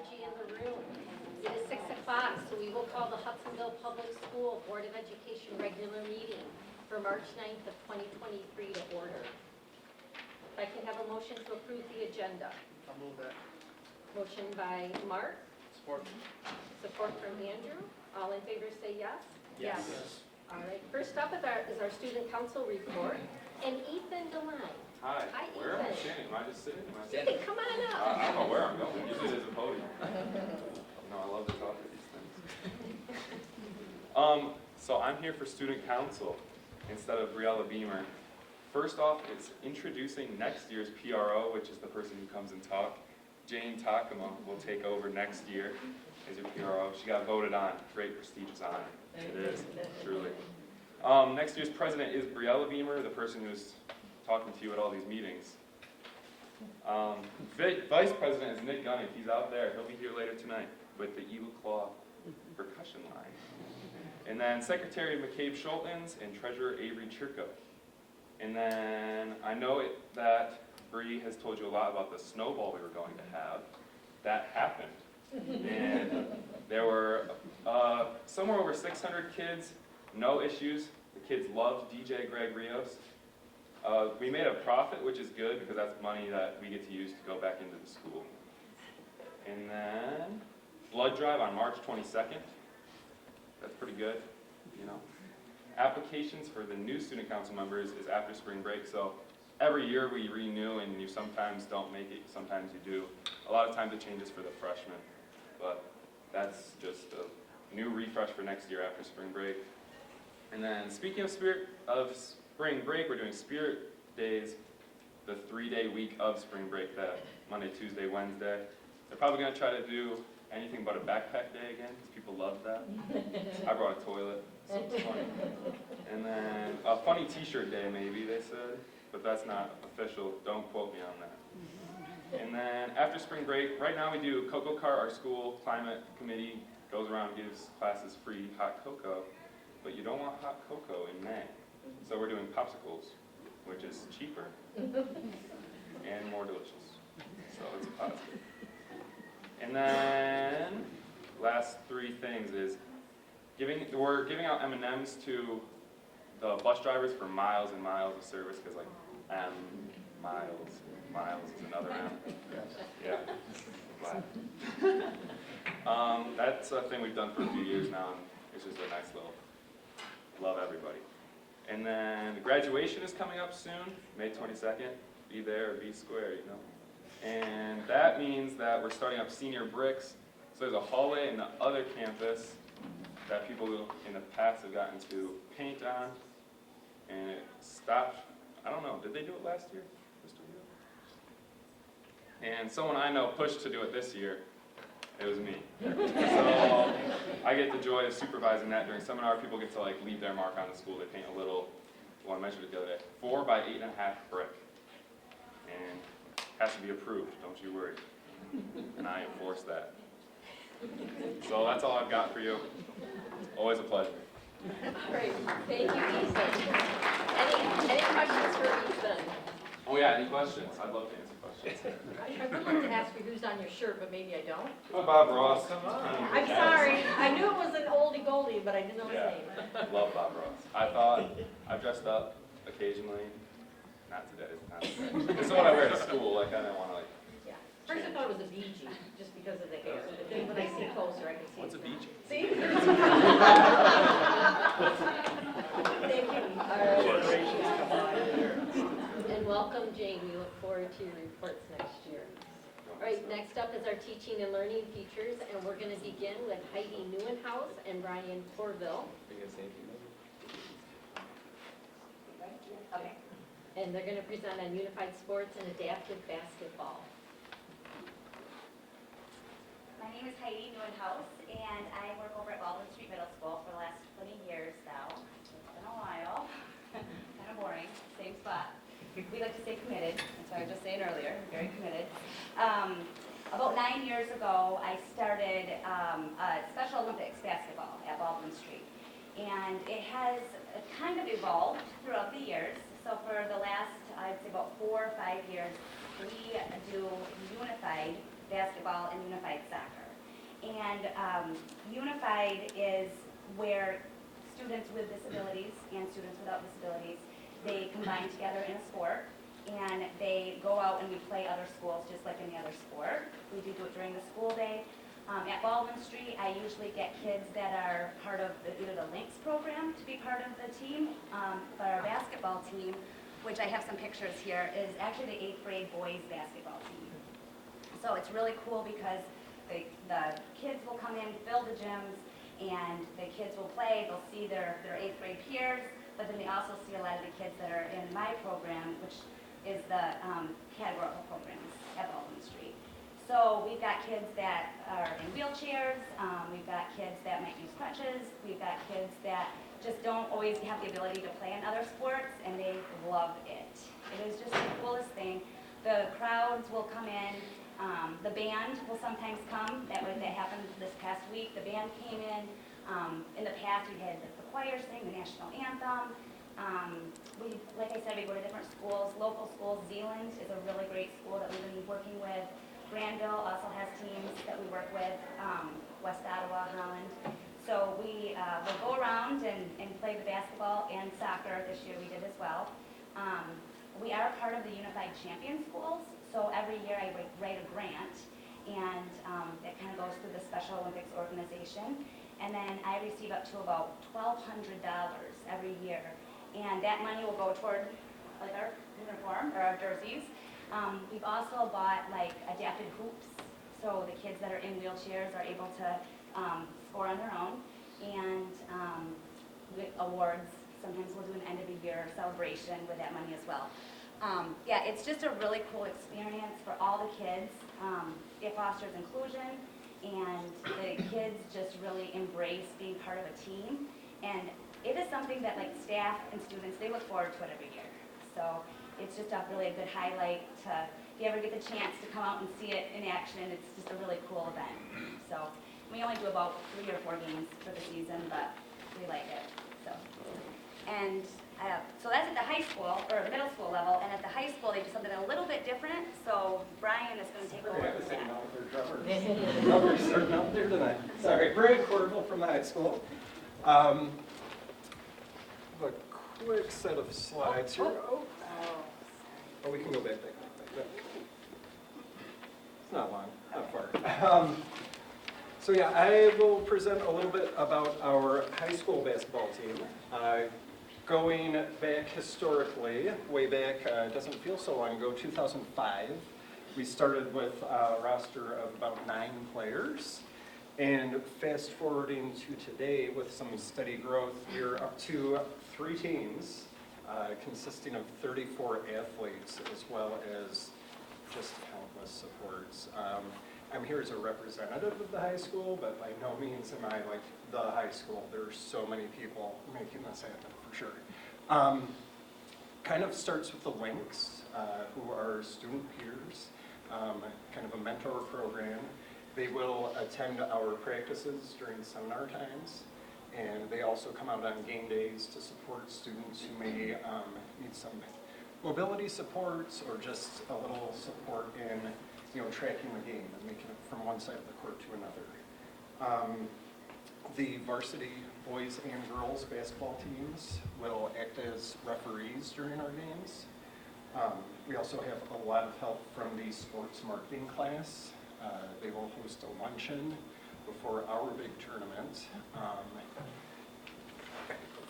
energy in the room. It is 6 o'clock, so we will call the Hudsonville Public School Board of Education regular meeting for March 9th of 2023 to order. If I can have a motion to approve the agenda. I'll move that. Motion by Mark, Support. support from Andrew. All in favor say yes? Yes. All right, first up is our student council report, and Ethan DeLine. Hi. Hi, Where am I Ethan. standing? Am I just sitting? Ethan, come on I up. don't know where I'm going. Usually there's a podium. No, I love to talk to these things. So I'm here for student council instead of Briella Beamer. First off, it's introducing next year's PRO, which is the person who comes and talks. Jane Takama will take over next year as your PRO. She got voted on. Great prestigious honor. It is, truly. Next year's president is Briella Beamer, the person who's talking to you at all these meetings. Vice president is Nick Gunning. He's out there. He'll be here later tonight with the Eagle Claw percussion line. And then Secretary McCabe Schultens and Treasurer Avery Chirko. And then I know that Bree has told you a lot about the snowball we were going to have. That happened. And there were somewhere over 600 kids, no issues. The kids loved DJ Greg Rios. We made a profit, which is good because that's money that we get to use to go back into the school. And then blood drive on March 22nd. That's pretty good, you know. Applications for the new student council members is after spring break, so every year we renew, and you sometimes don't make it, sometimes you do. A lot of times it changes for the freshmen, but that's just a new refresh for next year after spring break. And then speaking of spring break, we're doing Spirit Days, the 3-day week of spring break, that Monday, Tuesday, Wednesday. They're probably going to try to do anything but a backpack day again, because people love that. I brought a toilet, so it's funny. And then a funny t-shirt day maybe, they said, but that's not official. Don't quote me on that. And then after spring break, right now we do Cocoa Cart. Our school climate committee goes around and gives classes free hot cocoa, but you don't want hot cocoa in May. So we're doing popsicles, which is cheaper and more delicious. So it's a positive. And then last 3 things is we're giving out M&Ms to the bus drivers for miles and miles of service, because like miles is another M. Yeah. That's a thing we've done for a few years now, and it's just a nice little love everybody. And then graduation is coming up soon, May 22nd. Be there or be square, you know. And that means that we're starting up senior bricks. So there's a hallway in the other campus that people in the past have gotten to paint on. And it stopped, I don't know, did they do it last year? And someone I know pushed to do it this year. It was me. So I get the joy of supervising that during seminar. People get to like leave their mark on the school. They paint a little, well, I measured it the other day, 4 by 8.5 brick. And has to be approved, don't you worry. And I enforce that. So that's all I've got for you. Always a pleasure. Great, thank you, Ethan. Any questions for Ethan? Oh yeah, any questions? I'd love to answer questions. I would like to ask you who's on your shirt, but maybe I don't. Oh, Bob Ross. I'm sorry. I knew it was an oldie goldie, but I didn't know his name. Love Bob Ross. I thought I've dressed up occasionally. Not today. Not today. This is what I wear to school. Like I don't want to like. Yeah. First I thought it was a Bee Gee, just because of the hair. But then when I see closer, I can see. What's a beach? See? Thank you. And welcome, Jane. We look forward to your reports next year. All right, next up is our teaching and learning features, and we're going to begin with Heidi Neuenhaus and Brian Corville. Okay. And they're going to present on unified sports and adaptive basketball. My name is Heidi Neuenhaus, and I work over at Baldwin Street Middle School for the last 20 years now. It's been a while. Kind of boring, same spot. We like to stay committed. That's what I was just saying earlier. We're very committed. About 9 years ago, I started Special Olympics basketball at Baldwin Street. And it has kind of evolved throughout the years. So for the last, I'd say about 4 or 5 years, we do unified basketball, and unified soccer. And unified is where students with disabilities and students without disabilities, they combine together in a sport, and they go out and we play other schools just like any other sport. We do it during the school day. At Baldwin Street, I usually get kids that are part of either the Lynx program to be part of the team, but our basketball team, which I have some pictures here, is actually the 8th grade boys basketball team. So it's really cool because the kids will come in, fill the gyms, and the kids will play. They'll see their 8th grade peers, but then they also see a lot of the kids that are in my program, which is the categorical programs at Baldwin Street. So we've got kids that are in wheelchairs, we've got kids that might use crutches, we've got kids that just don't always have the ability to play in other sports, and they love it. It is just the coolest thing. The crowds will come in, the band will sometimes come. That happened this past week. The band came in. In the past, we had the choir sing the national anthem. Like I said, we go to different schools, local schools. Zealand is a really great school that we've been working with. Granville also has teams that we work with, West Ottawa, Holland. So we will go around and play the basketball and soccer. This year we did as well. We are part of the Unified Champion Schools, so every year I write a grant, and that kind of goes through the Special Olympics organization. And then I receive up to about $1,200 every year. And that money will go toward like our uniform or our jerseys. We've also bought like adapted hoops, so the kids that are in wheelchairs are able to score on their own, and with awards. Sometimes we'll do an end of the year celebration with that money as well. Yeah, it's just a really cool experience for all the kids. It fosters inclusion, and the kids just really embrace being part of a team. And it is something that like staff and students, they look forward to it every year. So it's just a really good highlight to, if you ever get the chance to come out and see it in action, it's just a really cool event. So we only do about 3 or 4 games for the season, but we like it. And so that's at the high school, or the middle school level, and at the high school they do something a little bit different, so Brian is going to take over with that. We're starting out there tonight. Sorry, Brian Corville from the high school. A quick set of slides here. Oh, we can go back. It's not long, not far. So yeah, I will present a little bit about our high school basketball team. Going back historically, way back, doesn't feel so long ago, 2005, we started with a roster of about 9 players. And fast forwarding to today with some steady growth, we're up to 3 teams consisting of 34 athletes as well as just countless supports. I'm here as a representative of the high school, but by no means am I like the high school. There's so many people making this happen for sure. Kind of starts with the Lynx, who are student peers, kind of a mentor program. They will attend our practices during seminar times, and they also come out on game days to support students who may need some mobility supports or just a little support in tracking the game and making it from one side of the court to another. The varsity boys and girls basketball teams will act as referees during our games. We also have a lot of help from the sports marketing class. They will host a luncheon before our big tournament. Go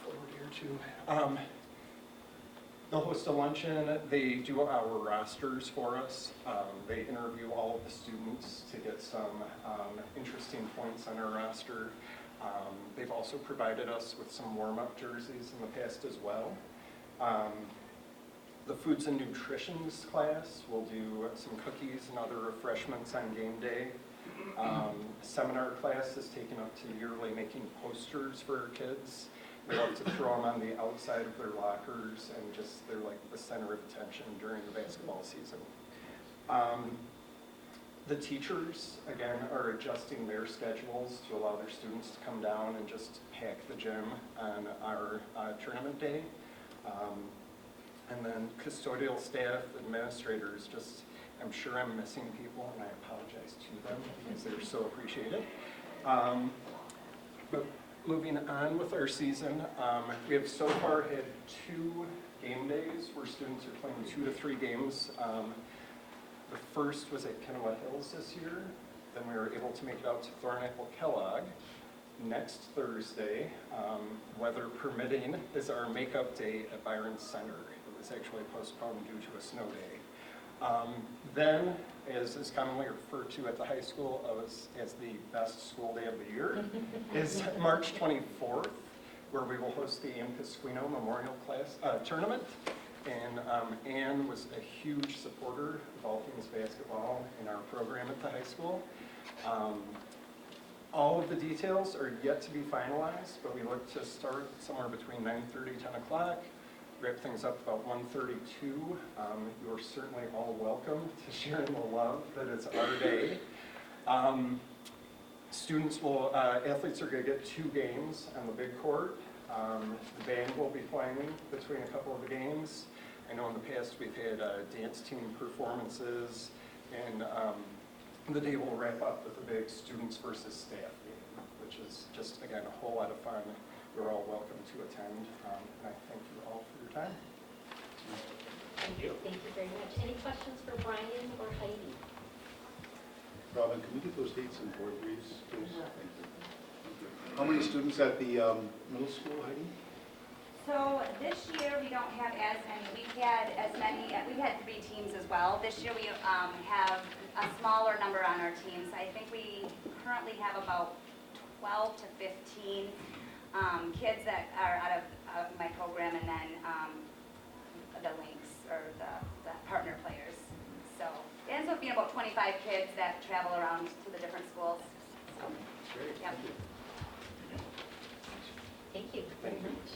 forward here too. They'll host a luncheon. They do our rosters for us. They interview all of the students to get some interesting points on our roster. They've also provided us with some warm-up jerseys in the past as well. The foods and nutritions class will do some cookies and other refreshments on game day. Seminar class is taken up to yearly making posters for our kids. They love to throw them on the outside of their lockers, and just they're like the center of attention during the basketball season. The teachers, again, are adjusting their schedules to allow their students to come down and just pack the gym on our tournament day. And then custodial staff, administrators, just I'm sure I'm missing people, and I apologize to them because they're so appreciated. But moving on with our season, we have so far had 2 game days where students are playing 2 to 3 games. The first was at Kennewa Hills this year. Then we were able to make it out to Thornapple Kellogg. Next Thursday, weather permitting, is our makeup day at Byron Center. It was actually postponed due to a snow day. Then, as is commonly referred to at the high school as the best school day of the year, is March 24th, where we will host the Ann Pasquino Memorial Class Tournament. And Ann was a huge supporter of all things basketball in our program at the high school. All of the details are yet to be finalized, but we look to start somewhere between 9:30, 10 o'clock, wrap things up about 1:32. You're certainly all welcome to share in the love that is our day. Athletes are going to get 2 games on the big court. The band will be playing between a couple of the games. I know in the past we've had dance team performances, and the day will wrap up with a big students versus staff game, which is just, again, a whole lot of fun. You're all welcome to attend, and I thank you all for your time. Thank you very much. Any questions for Brian or Heidi? Robin, can we get those dates and board briefs, please? Thank you. How many students at the middle school, Heidi? So this year, we don't have as many. We had 3 teams as well. This year, we have a smaller number on our teams. I think we currently have about 12 to 15 kids that are out of my program, and then the links, or the partner players. So it ends up being about 25 kids that travel around to the different schools. So, Great, yep. thank you. Thank you very much.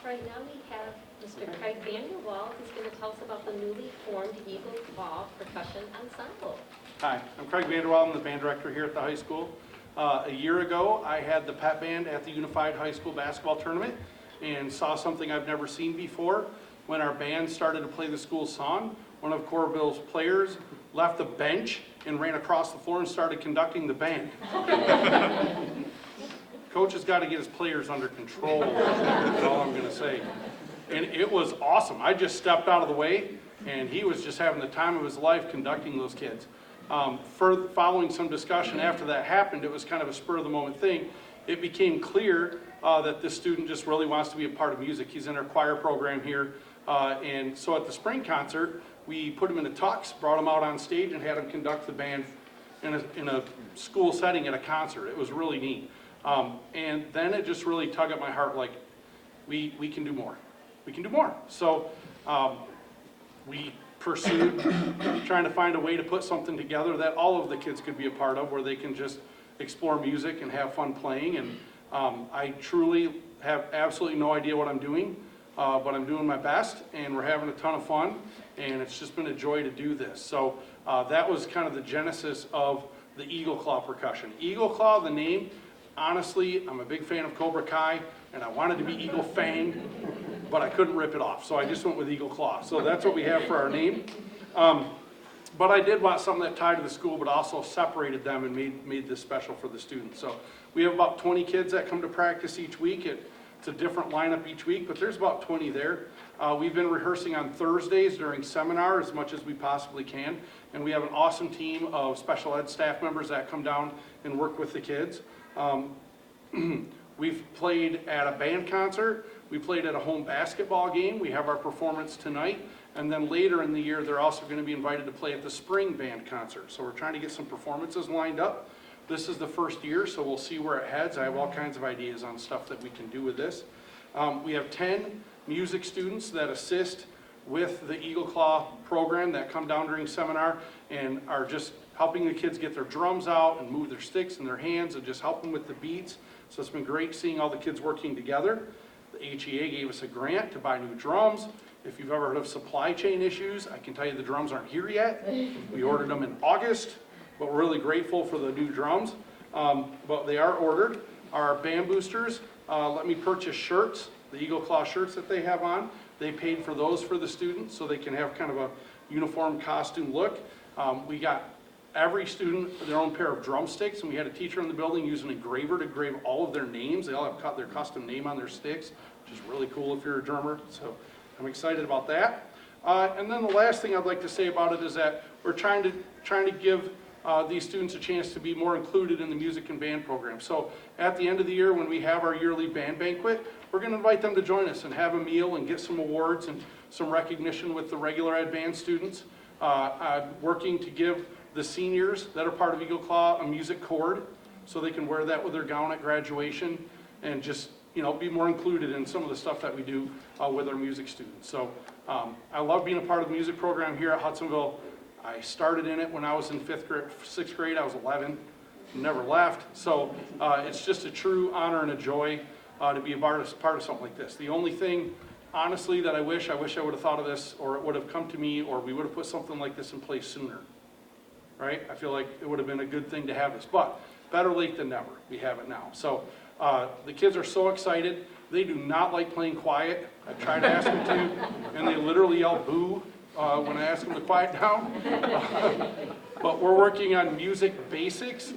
Right now we have Mr. Craig Vanderwall, who's going to tell us about the newly formed Eagle Claw Percussion Ensemble. Hi, I'm Craig Vanderwall. I'm the band director here at the high school. A year ago, I had the pep band at the Unified High School basketball tournament and saw something I've never seen before. When our band started to play the school song, one of Coralville's players left the bench and ran across the floor and started conducting the band. Coach has got to get his players under control, that's all I'm going to say. And it was awesome. I just stepped out of the way, and he was just having the time of his life conducting those kids. Following some discussion after that happened, it was kind of a spur-of-the-moment thing. It became clear that this student just really wants to be a part of music. He's in our choir program here. And so at the spring concert, we put him in a tux, brought him out on stage, and had him conduct the band in a school setting at a concert. It was really neat. And then it just really tugged at my heart, like, we can do more. We can do more. So we pursued trying to find a way to put something together that all of the kids could be a part of, where they can just explore music and have fun playing. And I truly have absolutely no idea what I'm doing, but I'm doing my best, and we're having a ton of fun, and it's just been a joy to do this. So that was kind of the genesis of the Eagle Claw Percussion. Eagle Claw, the name, honestly, I'm a big fan of Cobra Kai, and I wanted to be Eagle Fang, but I couldn't rip it off, so I just went with Eagle Claw. So that's what we have for our name. But I did want something that tied to the school, but also separated them and made this special for the students. So we have about 20 kids that come to practice each week. It's a different lineup each week, but there's about 20 there. We've been rehearsing on Thursdays during seminar as much as we possibly can, and we have an awesome team of special ed staff members that come down and work with the kids. We've played at a band concert, we played at a home basketball game, we have our performance tonight, and then later in the year they're also going to be invited to play at the spring band concert. So we're trying to get some performances lined up. This is the first year, so we'll see where it heads. I have all kinds of ideas on stuff that we can do with this. We have 10 music students that assist with the Eagle Claw program that come down during seminar and are just helping the kids get their drums out and move their sticks and their hands and just help them with the beats. So it's been great seeing all the kids working together. The HEA gave us a grant to buy new drums. If you've ever heard of supply chain issues, I can tell you the drums aren't here yet. We ordered them in August, but we're really grateful for the new drums. But they are ordered. Our band boosters let me purchase shirts, the Eagle Claw shirts that they have on. They paid for those for the students so they can have kind of a uniform costume look. We got every student their own pair of drumsticks, and we had a teacher in the building use an engraver to engrave all of their names. They all have their custom name on their sticks, which is really cool if you're a drummer, so I'm excited about that. And then the last thing I'd like to say about it is that we're trying to give these students a chance to be more included in the music and band program. So at the end of the year, when we have our yearly band banquet, we're going to invite them to join us and have a meal and get some awards and some recognition with the regular ed band students. I'm working to give the seniors that are part of Eagle Claw a music cord so they can wear that with their gown at graduation and just, be more included in some of the stuff that we do with our music students. So I love being a part of the music program here at Hudsonville. I started in it when I was in sixth grade. I was 11, never left. So it's just a true honor and a joy to be a part of something like this. The only thing, honestly, that I wish I would have thought of this, or it would have come to me, or we would have put something like this in place sooner. Right? I feel like it would have been a good thing to have this, but better late than never. We have it now. So the kids are so excited. They do not like playing quiet. I tried to ask them to, and they literally yell boo when I ask them to quiet down. But we're working on music basics,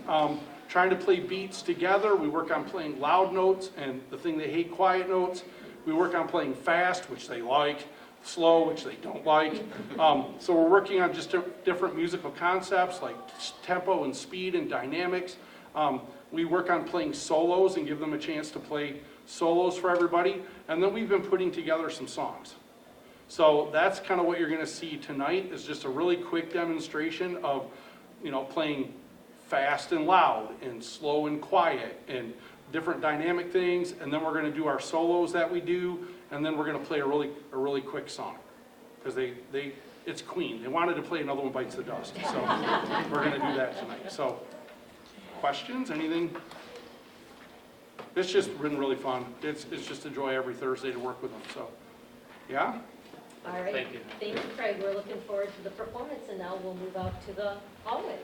trying to play beats together. We work on playing loud notes and the thing they hate, quiet notes. We work on playing fast, which they like, slow, which they don't like. So we're working on just different musical concepts like tempo and speed and dynamics. We work on playing solos and give them a chance to play solos for everybody. And then we've been putting together some songs. So that's kind of what you're going to see tonight is just a really quick demonstration of, playing fast and loud and slow and quiet and different dynamic things. And then we're going to do our solos that we do. And then we're going to play a really quick song because it's Queen. They wanted to play Another One Bites the Dust. So we're going to do that tonight. So questions, anything? It's just been really fun. It's just a joy every Thursday to work with them. So, yeah. All right. Thank you. Thank you, Craig. We're looking forward to the performance, and now we'll move out to the hallway.